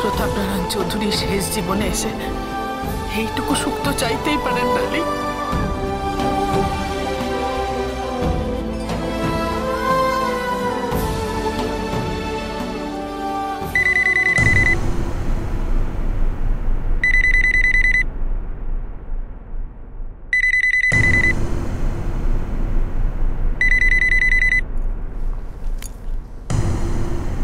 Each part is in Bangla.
প্রতাপনারায়ণ চৌধুরী শেষ জীবনে এসে এইটুকু সুখ তো চাইতেই পারেন ডালি।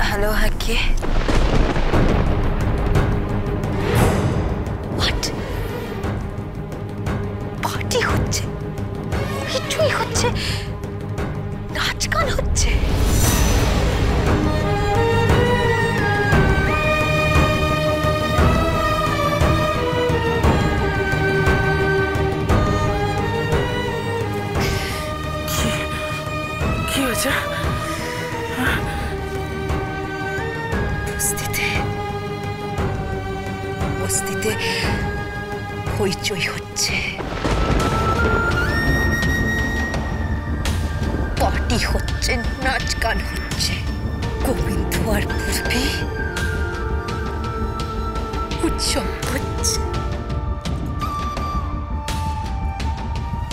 হ্যালো, হ্যাঁ কে? পার্টি হচ্ছে, কিছুই হচ্ছে, নাচ গান হচ্ছে। কি হয়েছে? বস্তিতে হইচই হচ্ছে, পার্টি হচ্ছে, নাচ গান হচ্ছে। গোবিন্দ আর পূর্বী উৎসব করছে,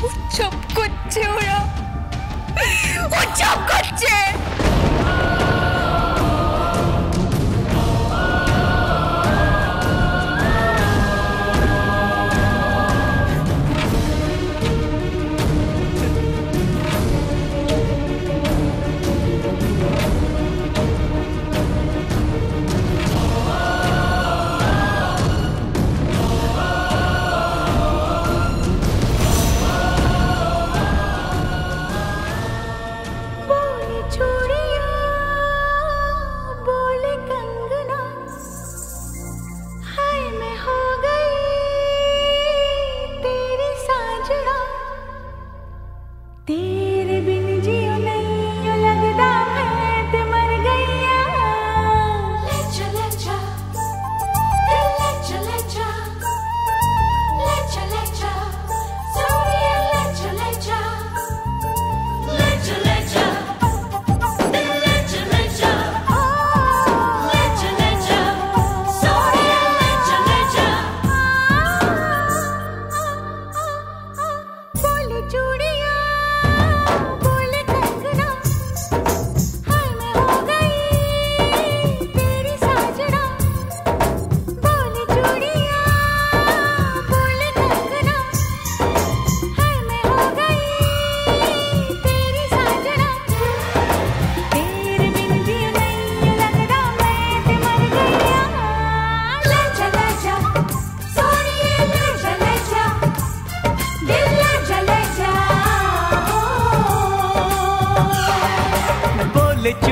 উৎসব করছে, ওরা উৎসব করছে।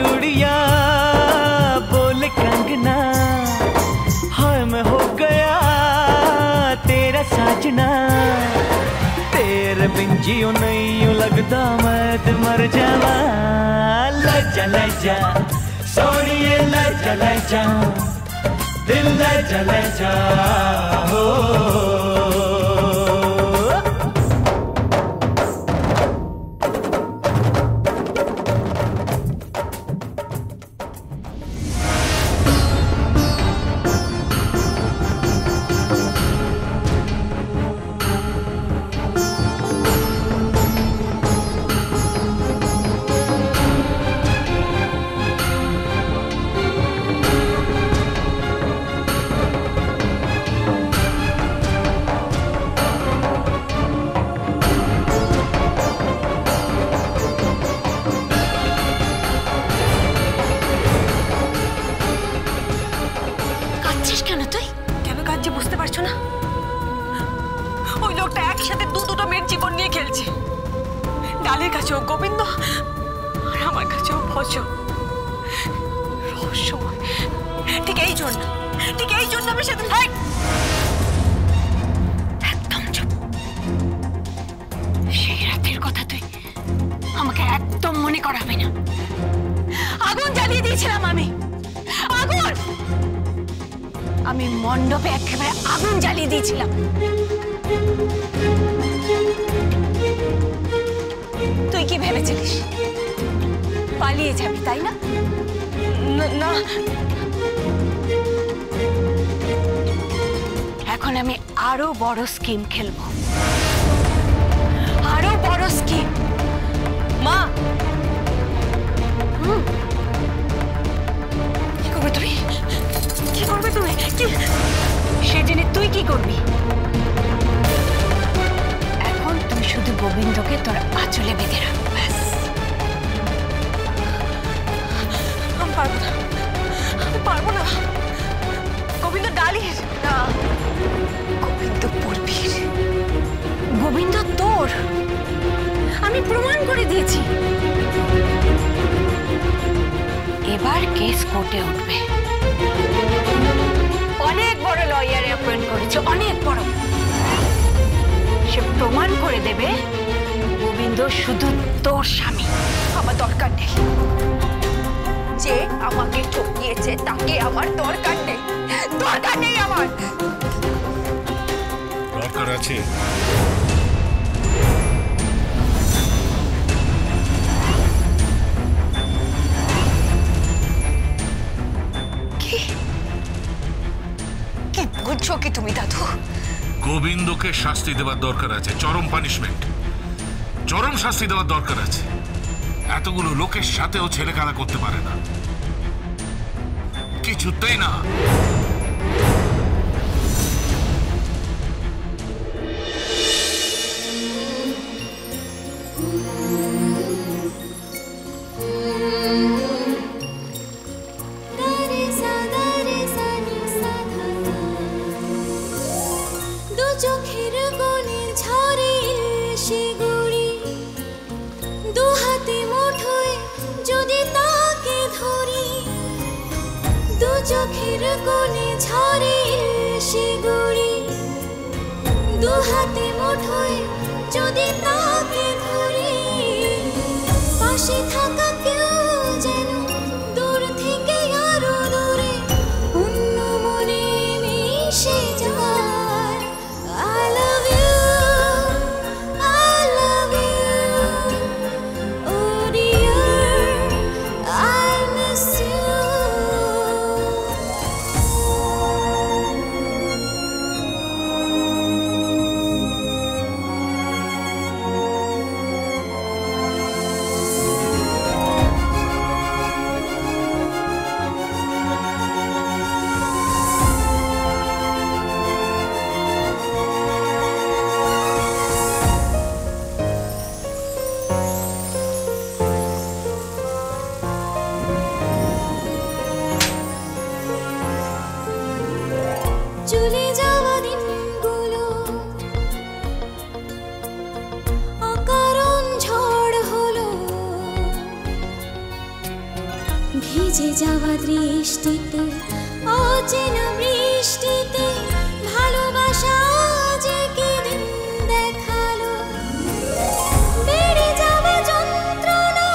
चूड़िया बोल कंगना, हाय मैं हो गया तेरा साजना। तेरे बिन जियो नहीं यूं लगता मैं तो मर जावा। लजा लजा सोनिए लजा लजा, दिल लजा लजा हो। ডালের কাছেও গোবিন্দ আর আমার কাছেও ভজ। রহস্যময়। ঠিক এই জন্য আমি সেদিন একদম চুপ। সেই রাতের কথা তুই আমাকে একদম মনে করাবে না। আগুন জ্বালিয়ে দিয়েছিলাম আমি মণ্ডপে একেবারে আগুন জ্বালিয়ে দিয়েছিলাম। তুই কি ভেবেছিলিস পালিয়ে যাবি, তাই না? না আমি আরো বড় স্কিম খেলবো, আরো বড় স্কিম। মা, কি করবে তুমি? কি করবে তুমি? কি সে জেনে তুই কি করবি? এখন তুই শুধু গোবিন্দকে তোর আঁচলে বেঁধে রাখ, ব্যাস। আমি পারবো না, আমি পারবো না। গোবিন্দ ডালির না, গোবিন্দ পূর্বীর। গোবিন্দ তোর, আমি প্রমাণ করে দিয়েছি। এবার কেস কোর্টে উঠবে। অনেক বড় লয়ার অ্যাপয়েন্ট করেছে, অনেক বড়। সে প্রমাণ করে দেবে গোবিন্দ শুধু তোর স্বামী। আমার দরকার নেই, যে আমাকে ঠকিয়েছে তাকে আমার দরকার নেই, দরকার নেই আমার। দরকার আছে। কি কি বলছো কি তুমি দাদু? গোবিন্দকে শাস্তি দেওয়ার দরকার আছে, চরম পানিশমেন্ট, চরম শাস্তি দেওয়ার দরকার আছে। এতগুলো লোকের সাথেও ছেলে খেলা করতে পারে না, কিছুতেই না। চোখের কোণে ঝরে শিগুড়ি, দু হাতে মুঠোয় যদি তাকে ধরি, দু চোখের কোণে ঝরে শিগুড়ি, দু হাতে মুঠোয় যদি তাকে ধরি, পাশে থাকা কেউ যেন দূর থেকে আরো দূরে অন্য মনে মিশে যায়। চলে যাওয়া দিনগুলো অকারণ ঝড় হলো, ভিজে যাওয়া দৃষ্টিতে অচেনা বৃষ্টিতে ভালোবাসা যে কি দিন দেখালো, বেড়ে যাওয়া যন্ত্রণা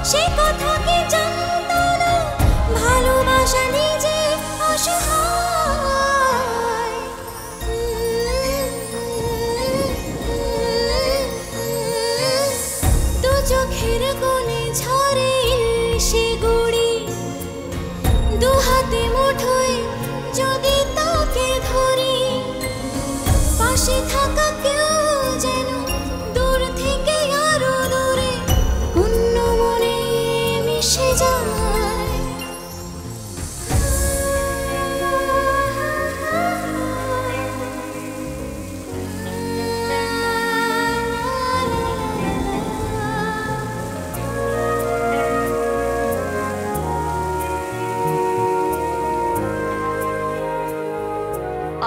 সে কথা কি জানতো না, ভালোবাসা নিজে অসহায়। চোখের কোণে ঝরে শিগুড়ি, দু হাতে মুঠোয় যদি তাকে ধরি, পাশে থাকা কেউ যেন দূর থেকে আরো দূরে অন্য মনে মিশে যায়।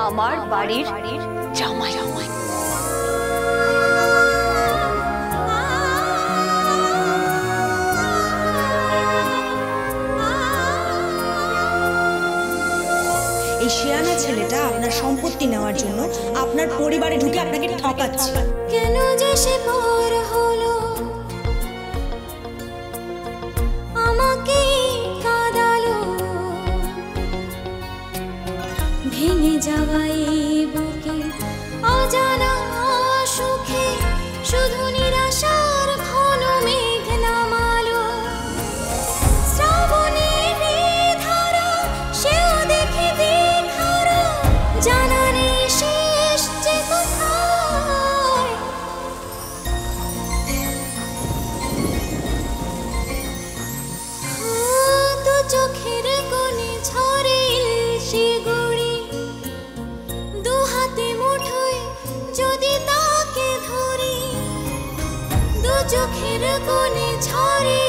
আমার বাড়ির জামাই। এই শিয়ানা ছেলেটা আপনার সম্পত্তি নেওয়ার জন্য আপনার পরিবারে ঢুকে আপনাকে ঠকাচ্ছে। কেন যে সে পর হলো, আমাকে কাঁদালো, ভেঙে যাওয়া এই বুকে অজানা সুখে শুধু নিরাশার ঘন মেঘ নামালো, শ্রাবণের ধারা সেও দেখে দেখারো জানা নেই সে চোখের কোণে ঝরে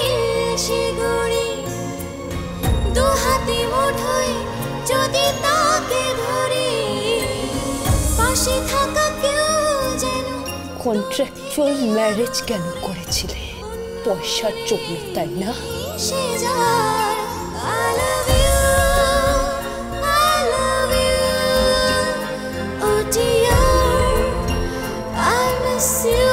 শিগুড়ি দু হাতে মুঠোয় যদি তাকে ধরে পাশে থাকা কেউ যেন কন্ট্রাকচুয়াল ম্যারেজ কেন করেছিলে পয়সার জন্য তাই না সে যায় I love you oh dear I miss you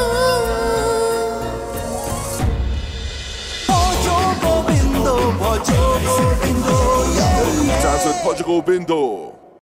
Dance with Portugal Bindo.